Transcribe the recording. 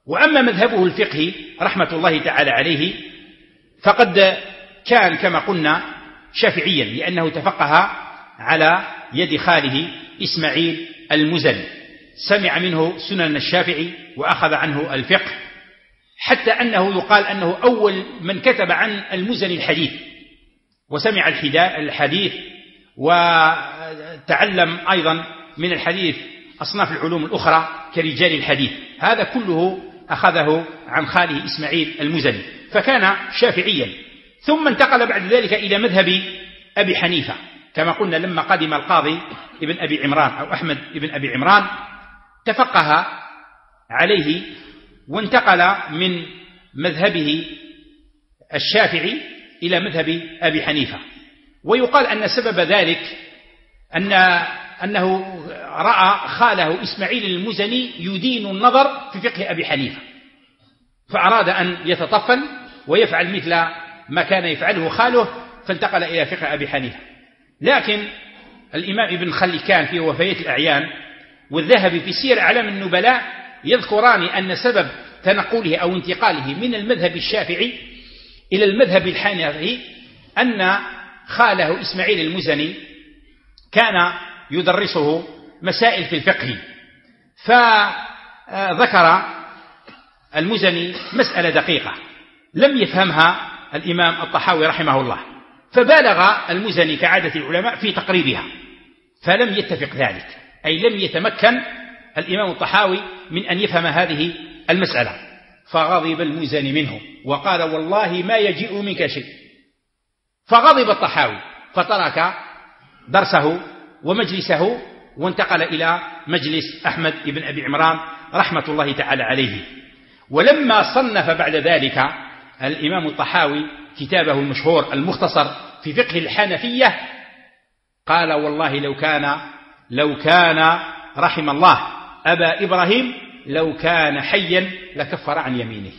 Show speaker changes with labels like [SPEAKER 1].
[SPEAKER 1] وأما مذهبه الفقهي رحمة الله تعالى عليه فقد كان كما قلنا شافعيا، لأنه تفقه على يد خاله إسماعيل المزني، سمع منه سنن الشافعي وأخذ عنه الفقه، حتى أنه يقال أنه أول من كتب عن المزني الحديث، وسمع الحديث وتعلم أيضا من الحديث أصناف العلوم الأخرى كرجال الحديث. هذا كله أخذه عن خاله إسماعيل المزني، فكان شافعيا. ثم انتقل بعد ذلك إلى مذهب أبي حنيفة، كما قلنا لما قدم القاضي ابن أبي عمران أو أحمد ابن أبي عمران تفقه عليه وانتقل من مذهبه الشافعي إلى مذهب أبي حنيفة. ويقال أن سبب ذلك أنه رأى خاله إسماعيل المزني يدين النظر في فقه أبي حنيفة، فأراد أن يتطفل ويفعل مثل ما كان يفعله خاله، فانتقل إلى فقه أبي حنيفة. لكن الإمام ابن خلكان في وفيات الأعيان والذهبي في سير أعلام النبلاء يذكران أن سبب تنقله أو انتقاله من المذهب الشافعي إلى المذهب الحنفي أن خاله إسماعيل المزني كان يدرسه مسائل في الفقه، فذكر المزني مسألة دقيقة لم يفهمها الإمام الطحاوي رحمه الله، فبالغ المزني كعادة العلماء في تقريبها، فلم يتفق ذلك، أي لم يتمكن الإمام الطحاوي من أن يفهم هذه المسألة، فغضب المزني منه وقال والله ما يجيء منك شيء. فغضب الطحاوي فترك درسه ومجلسه وانتقل إلى مجلس أحمد بن أبي عمران رحمة الله تعالى عليه. ولما صنف بعد ذلك الإمام الطحاوي كتابه المشهور المختصر في فقه الحنفية قال والله لو كان رحم الله أبا إبراهيم لو كان حيا لكفر عن يمينه.